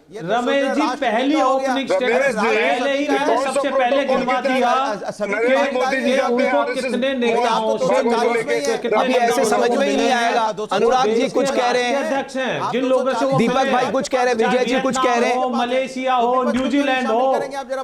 रमेश जी पहली opening statement पहले ही मैंने सबसे पहले गिनवा दिया कि उनको कितने नेताओं से अभी ऐसे समझ में ही नहीं आएगा। अनुराग जी कुछ कह रहे हैं, अध्यक्ष हैं जिन लोगों से वो दीपक भाई कुछ कह रहे हैं, विजय जी कुछ कह रहे हैं, मलेशिया हो, न्यूजीलैंड हो,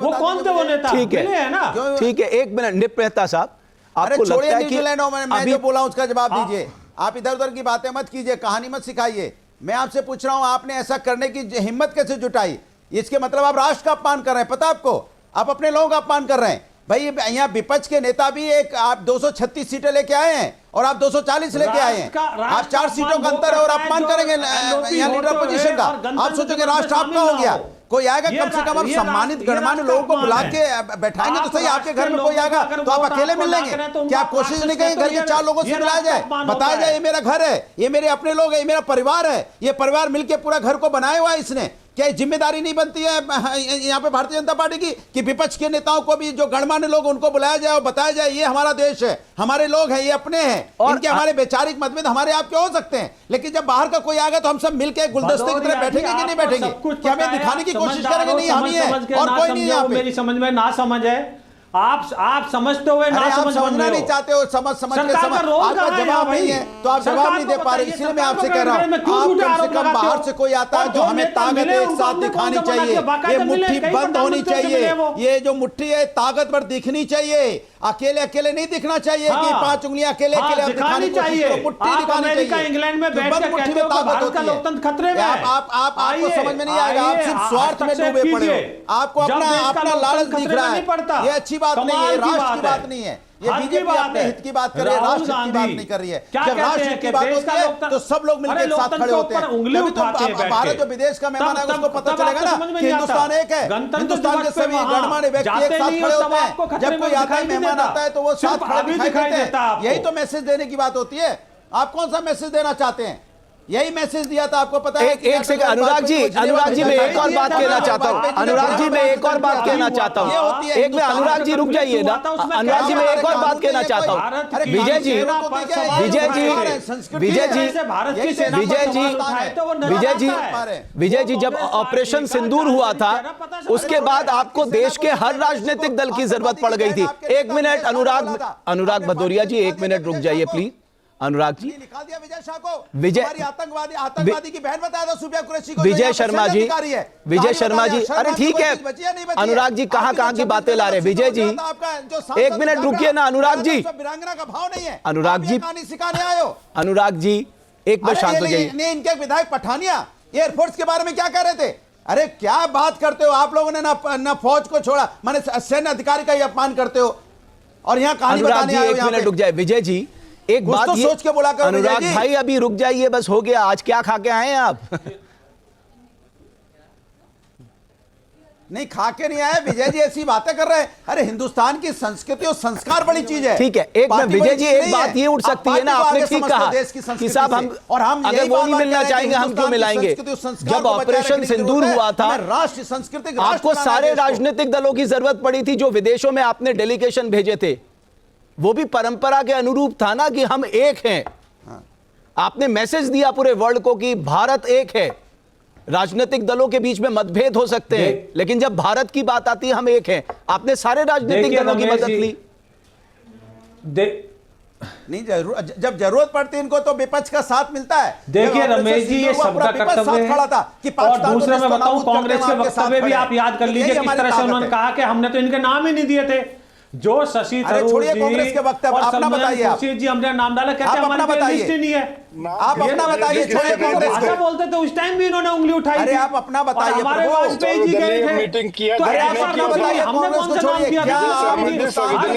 वो कौन थे वो नेता? ठीक है ना, ठीक है। एक मिनट निप मेहता साहब, आपको लगता है कि मैं जो बोला उसका जवाब दीजिए। आप इधर उधर की बातें मत कीजिए, कहानी मत सिखाइए। मैं आपसे पूछ रहा हूं आपने ऐसा करने की हिम्मत कैसे जुटाई? इसके मतलब आप राष्ट्र का अपमान कर रहे हैं, पता आपको? आप अपने लोगों का अपमान कर रहे हैं। भाई यहाँ विपक्ष के नेता भी एक आप 236 सीटें लेके आए हैं और आप 240 लेके आए हैं। आप 4 सीटों का अंतर है और अपमान करेंगे यहाँ लीडर पोजीशन का। आप सोचोगे राष्ट्र आपका हो गया? कोई आएगा कम से कम आप सम्मानित गणमान्य लोगों को बुला के बैठाएंगे तो सही। आपके घर में कोई आएगा तो आप अकेले मिल लेंगे क्या? आप कोशिश नहीं करेंगे घर के 4 लोगों से मिलाया जाए, बताया जाए ये मेरा घर है, ये मेरे अपने लोग है, ये मेरा परिवार है, ये परिवार मिलकर पूरा घर को बनाया हुआ है इसने? क्या जिम्मेदारी नहीं बनती है यहाँ पे भारतीय जनता पार्टी की कि विपक्ष के नेताओं को भी जो गणमान्य लोग उनको बुलाया जाए और बताया जाए ये हमारा देश है, हमारे लोग हैं, ये अपने हैं, और इनके हमारे वैचारिक मतभेद हमारे आपके हो सकते हैं, लेकिन जब बाहर का कोई आ गया तो हम सब मिलकर गुलदस्ते की तरह बैठेंगे कि नहीं बैठेंगे? क्या हमें दिखाने की कोशिश करेंगे नहीं हम ही है और कोई नहीं? यहाँ पे मेरी समझ में ना समझ है, आप समझते हुए ना समझना नहीं चाहते हो, समझ के समझ आपका जवाब नहीं है तो आप जवाब नहीं दे पा रहे। इसलिए मैं आपसे कह रहा हूं आप कम से कम बाहर से कोई आता है जो हमें ताकत एक साथ दिखानी चाहिए, ये मुट्ठी बंद होनी चाहिए, ये जो मुट्ठी है ताकतवर दिखनी चाहिए, अकेले अकेले नहीं दिखना चाहिए कि 5 उंगलियां अकेले अकेले दिखानी चाहिए, मुट्ठी दिखानी चाहिए। इंग्लैंड में बैठ के मुट्ठी में ताकत होती है। लोकतंत्र खतरे में है। आपको समझ में नहीं आएगा, आप सिर्फ स्वार्थ में डूबे पड़े हो, आपको अपना लालच दिख रहा है। ये अच्छी बात नहीं है, राष्ट्र की बात नहीं है, ये बीजेपी अपने हित की बात कर रही है, राष्ट्र की बात नहीं कर रही है। जब राष्ट्र की बात होती है तो सब लोग मिलकर एक साथ खड़े होते हैं। तभी तो भारत जो विदेश का मेहमान है उसको पता चलेगा ना कि हिंदुस्तान एक है, हिंदुस्तान के सभी गणमान्य व्यक्ति एक साथ खड़े होते हैं। जब कोई आता है मेहमान आता है तो वो साथ खड़े दिखाई देते हैं। यही तो मैसेज देने की बात होती है। आप कौन सा मैसेज देना चाहते हैं? यही मैसेज दिया था, आपको पता है। एक सेकंड अनुराग जी मैं एक और बात कहना चाहता हूं। अनुराग जी मैं एक और बात कहना चाहता हूं। एक मिनट अनुराग जी रुक जाइए ना। अनुराग जी मैं एक और बात कहना चाहता हूं। विजय जी जब ऑपरेशन सिंदूर हुआ था उसके बाद आपको देश के हर राजनीतिक दल की जरूरत पड़ गई थी। एक मिनट अनुराग भदौरिया जी, एक मिनट रुक जाइए प्लीज। अनुराग जी निकाल दिया विजय शाह को, विजय आतंकवादी की बहन बताया था सूफिया कुरैशी को। विजय शर्मा जी अरे ठीक है अनुराग जी कहां की बातें ला रहे हैं? विजय जी एक मिनट रुकिए ना। अनुराग जी वीरांगना का भाव नहीं है। अनुराग जी कहानी सिखाने आए हो? अनुराग जी एक मिनट शांत हो जाइए। इनके विधायक पठानिया एयरफोर्स के बारे में क्या कह रहे थे? अरे क्या बात करते हो आप लोगों ने? ना फौज को छोड़ा, माने सैन्य अधिकारी का ही अपमान करते हो और यहाँ कहानी बताने आए हो। एक मिनट रुक जाए विजय जी, एक बात तो सोच के बोला करो। अनुराग भाई अभी रुक जाइए, बस हो गया। आज क्या खा के आए हैं आप? नहीं खा के नहीं आए विजय जी, ऐसी बातें कर रहे हैं। अरे हिंदुस्तान की संस्कृति और संस्कार बड़ी चीज है। ठीक है एक मिनट विजय जी, एक बात ये उठ सकती है ना, आपने ठीक कहा कि साहब हम अगर वो नहीं मिलना चाहेंगे हम क्यों मिलाएंगे? जब ऑपरेशन सिंदूर हुआ था राष्ट्र संस्कृति आपको सारे राजनीतिक दलों की जरूरत पड़ी थी। जो विदेशों में आपने डेलीगेशन भेजे थे वो भी परंपरा के अनुरूप था ना कि हम एक हैं। आपने मैसेज दिया पूरे वर्ल्ड को कि भारत एक है। राजनीतिक दलों के बीच में मतभेद हो सकते हैं लेकिन जब भारत की बात आती है हम एक हैं। आपने सारे राजनीतिक दलों की मदद ली। नहीं जब जरूरत पड़ती है इनको तो विपक्ष का साथ मिलता है। देखिए रमेश जी ये सबका कर्तव्य है। और दूसरा मैं बताऊं कांग्रेस के वक्तव्य भी आप याद कर लीजिए किस तरह से उन्होंने कहा कि हमने तो इनके नाम ही नहीं दिए थे। जो शशि थरूर जी कांग्रेस के वक्तव्य और अपना बताइए आप। जी हमने नाम डाला, कहते हैं हमारे पास लिस्ट ही नहीं है। आप अपना बताइए। छोड़िए कांग्रेस भाषा बोलते थे उस टाइम भी इन्होंने उंगली उठाई। अरे आप अपना बताइए। हमारे वाजपेयी जी गए थे मीटिंग किया तो ऐसा अपना बताइए। हमने कौन सा नाम किया?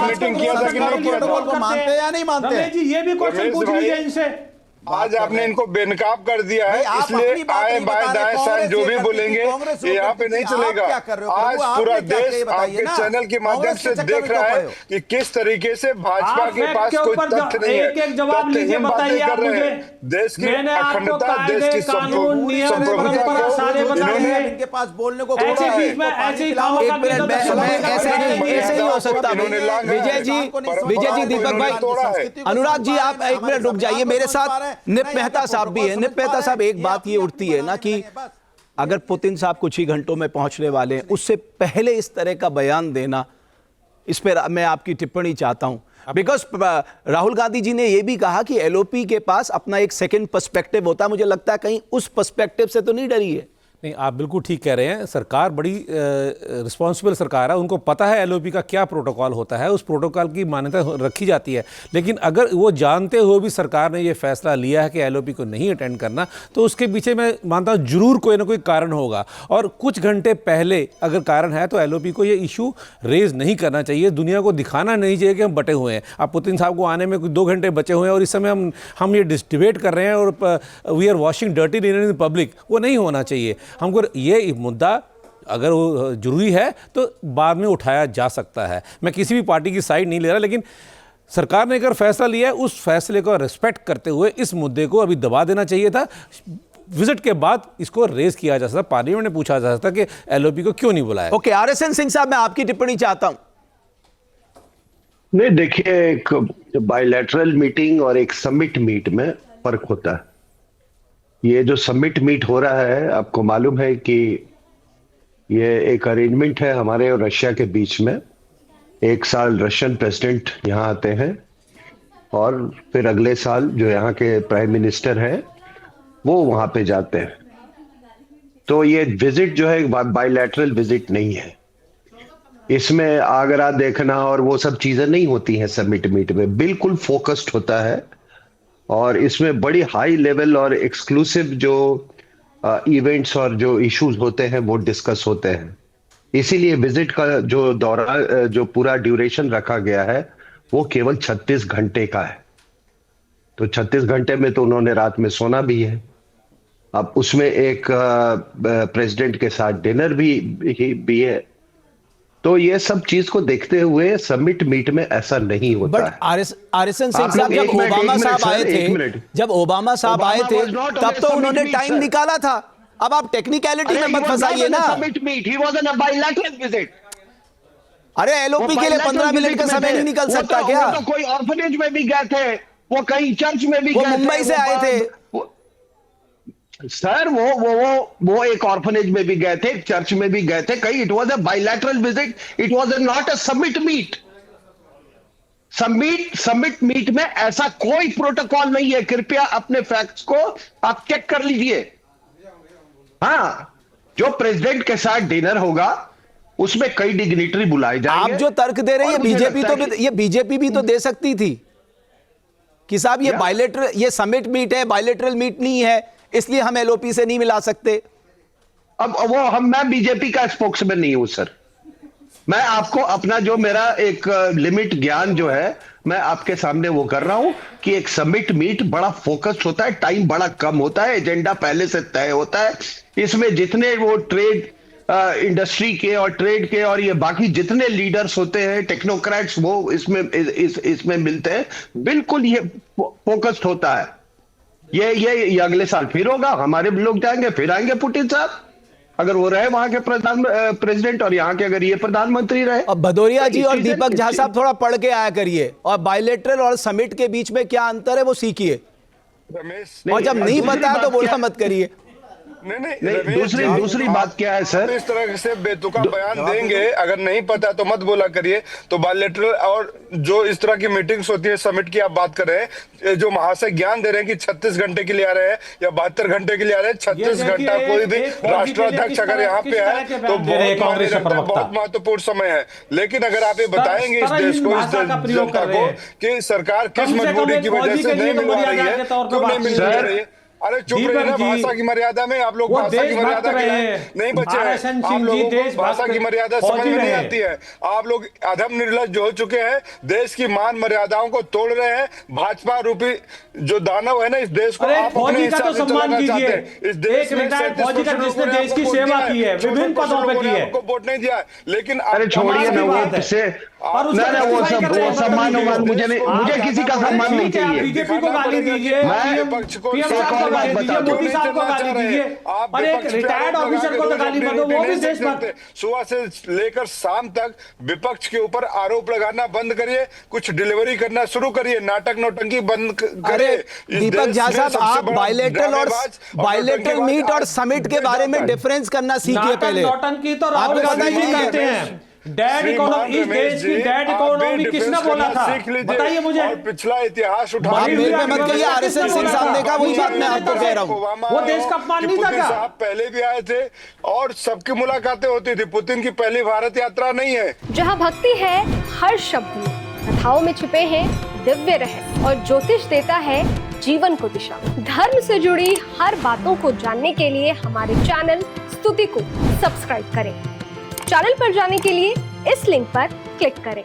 मीटिंग किया था कि नहीं किया था? मानते या नहीं मानते? रमेश जी ये भी क्वेश्चन पूछ लीजिए इनसे। आज आपने इनको बेनकाब कर दिया है, इसलिए आए बाय दाएं साएं जो भी बोलेंगे ये यहाँ पे नहीं चलेगा। आज पूरा देश आपके चैनल के माध्यम से देख रहा है कि किस तरीके से भाजपा के पास कोई तथ्य नहीं है। एक जवाब लीजिए, बताइए आप मुझे। देश की अखंडता, देश की संप्रभुता सारे बताइए। इनके पास बोलने को ऐसे बीच में ऐसे ही ऐसे नहीं हो सकता। विजय जी दीपक भाई अनुराग जी आप एक मिनट रुक जाइए। मेरे साथ निप मेहता साहब भी है। निप मेहता साहब एक बात ये उठती है ना कि अगर पुतिन साहब कुछ ही घंटों में पहुंचने वाले हैं, उससे पहले इस तरह का बयान देना, इस पर मैं आपकी टिप्पणी चाहता हूं। बिकॉज राहुल गांधी जी ने यह भी कहा कि एलओपी के पास अपना एक सेकंड पर्सपेक्टिव होता है। मुझे लगता है कहीं उस पर्सपेक्टिव से तो नहीं डरी है। नहीं, आप बिल्कुल ठीक कह रहे हैं। सरकार बड़ी रिस्पॉन्सिबल सरकार है, उनको पता है एलओपी का क्या प्रोटोकॉल होता है, उस प्रोटोकॉल की मान्यता रखी जाती है। लेकिन अगर वो जानते हुए भी सरकार ने ये फैसला लिया है कि एलओपी को नहीं अटेंड करना, तो उसके पीछे मैं मानता हूँ जरूर कोई ना कोई कारण होगा। और कुछ घंटे पहले अगर कारण है तो एलओपी को ये इशू रेज नहीं करना चाहिए, दुनिया को दिखाना नहीं चाहिए कि हम बटे हुए हैं। अब पुतिन साहब को आने में कुछ 2 घंटे बचे हुए हैं और इस समय हम ये डिबेट कर रहे हैं और we are washing dirty in the public, वो नहीं होना चाहिए। हमको ये मुद्दा अगर वो जरूरी है तो बाद में उठाया जा सकता है। मैं किसी भी पार्टी की साइड नहीं ले रहा, लेकिन सरकार ने अगर फैसला लिया है उस फैसले को रिस्पेक्ट करते हुए इस मुद्दे को अभी दबा देना चाहिए था। विजिट के बाद इसको रेज किया जा सकता, पार्लियामेंट में पूछा जा सकता कि एलओपी को क्यों नहीं बुलाया। ओके, आरएसएन सिंह साहब, मैं आपकी टिप्पणी चाहता हूं। नहीं, देखिए, एक बायलैटरल मीटिंग और एक समिट मीट में फर्क होता है। ये जो समिट मीट हो रहा है, आपको मालूम है कि ये एक अरेंजमेंट है हमारे और रशिया के बीच में। 1 साल रशियन प्रेसिडेंट यहाँ आते हैं और फिर अगले साल जो यहाँ के प्राइम मिनिस्टर हैं वो वहां पे जाते हैं। तो ये विजिट जो है बायलैटरल विजिट नहीं है, इसमें आगरा देखना और वो सब चीजें नहीं होती हैं। समिट मीट में बिल्कुल फोकस्ड होता है और इसमें बड़ी हाई लेवल और एक्सक्लूसिव जो इवेंट्स और जो इश्यूज होते हैं वो डिस्कस होते हैं। इसीलिए विजिट का जो दौरा, जो पूरा ड्यूरेशन रखा गया है वो केवल 36 घंटे का है। तो 36 घंटे में तो उन्होंने रात में सोना भी है। अब उसमें एक प्रेसिडेंट के साथ डिनर भी है। तो ये सब चीज को देखते हुए समिट मीट में ऐसा नहीं होता है। आरएसएन सिंह साहब, जब ओबामा साहब आए थे, तब तो उन्होंने टाइम निकाला था। अब आप टेक्निकलिटी में मत फंसाइए ना। Summit meet, he was on a bilateral visit. अरे एलओपी के लिए 15 मिनट का समय नहीं निकल सकता क्या? वो तो कोई ऑर्फनेज में भी गए थे, वो कहीं चर्च में भी गए थे, मुंबई से आए थे सर। वो एक ऑर्फनेज में भी गए थे, चर्च में भी गए थे, कहीं। It was a bilateral visit, it was not a summit meet. Summit meet में ऐसा कोई प्रोटोकॉल नहीं है। कृपया अपने फैक्ट्स को आप चेक कर लीजिए। हाँ, जो प्रेसिडेंट के साथ डिनर होगा उसमें कई डिग्निटरी बुलाए जाएंगे। आप जो तर्क दे रहे हैं, बीजेपी भी तो दे सकती थी कि साहब ये बायलैटरल, ये समिट मीट है, बायलैटरल मीट नहीं है, इसलिए हम एलओपी से नहीं मिला सकते। अब मैं बीजेपी का स्पोक्समैन नहीं हूं सर। मैं आपको अपना जो मेरा एक लिमिट ज्ञान जो है मैं आपके सामने वो कर रहा हूं कि एक समिट मीट बड़ा फोकस्ड होता है, टाइम बड़ा कम होता है, एजेंडा पहले से तय होता है। इसमें जितने वो ट्रेड इंडस्ट्री के और ट्रेड के और ये बाकी जितने लीडर्स होते हैं, टेक्नोक्रेट्स, वो इसमें मिलते हैं। बिल्कुल ये फोकस्ड होता है। ये अगले साल फिर होगा, हमारे लोग जाएंगे, फिर आएंगे पुतिन साहब, अगर वो रहे वहां के प्रेसिडेंट, और यहाँ के अगर ये प्रधानमंत्री रहे। अब भदौरिया जी और दीपक झा साहब थोड़ा पढ़ के आया करिए, और बायलैटरल और समिट के बीच में क्या अंतर है वो सीखिए, और जब नहीं पता है तो बोला मत करिए। नहीं, दूसरी बात क्या है सर, इस तरह से बेतुका बयान देंगे, अगर नहीं पता तो मत बोला करिए। तो बायलैटरल और जो इस तरह की मीटिंग्स होती है, समिट की आप बात कर रहे हैं, जो महाशय ज्ञान दे रहे हैं कि 36 घंटे के लिए आ रहे हैं या 72 घंटे के लिए आ रहे हैं, 36 घंटा कोई भी राष्ट्राध्यक्ष अगर यहाँ पे है तो बहुत महत्वपूर्ण समय है। लेकिन अगर आप ये बताएंगे इस देश को, इस जनता को कि सरकार किस मजबूरी की वजह से नहीं मिलवा रही है, क्यों नहीं मिल रही है, अरे चुप रहिए ना। भाषा की मर्यादा में आप लोग भाषा की मर्यादा के नहीं बचे हैं। आप लोगों को भाषा की मर्यादा समझ में नहीं आती है। आप लोग अधम निर्लज्ज हो चुके हैं, देश की मान मर्यादाओं को तोड़ रहे हैं। भाजपा रूपी जो दानव है ना इस देश को, आप अपने हिसाब से चलाना चाहते हैं। इस देश में जिसने देश की सेवा की है, विभिन्न पदों पे की है, आपको वोट नहीं दिया, लेकिन अरे छोड़िए ना वो से, वो सम्मान मुझे किसी का सम्मान नहीं चाहिए। बीजेपी को गाली दीजिए, मैं एक बात बता दो, मोदी साहब को गाली दीजिए और एक रिटायर्ड ऑफिसर को तो गाली मत दो, वो भी देशभक्त। सुबह से लेकर शाम तक विपक्ष के ऊपर आरोप लगाना बंद करिए, कुछ डिलीवरी करना शुरू करिए, नाटक नौटंकी बंद करिए। दीपक झा साहब, आप बायलैटरल मीट और समिट के बारे में डिफरेंस करना सीखिए पहले। नौटंकी तो राहुल गांधी जी करते हैं। डेड इकोनॉमी, इस देश की डेड इकोनॉमी किसने बोला था, बताइए मुझे। और पिछला इतिहास आप मेरे पे मत कहिए, आरएसएस सिंह साहब ने कहा, वही बात मैं आपको कह रहा हूँ। वो देश का अपमान नहीं था क्या? साहब पहले भी आए थे और सबकी मुलाकातें होती थी। पुतिन की पहली भारत यात्रा नहीं है। जहाँ भक्ति है हर शब्द में, कथाओं में छुपे हैं दिव्य रहस्य और ज्योतिष देता है जीवन को दिशा। धर्म से जुड़ी हर बातों को जानने के लिए हमारे चैनल स्तुति को सब्सक्राइब करें। चैनल पर जाने के लिए इस लिंक पर क्लिक करें।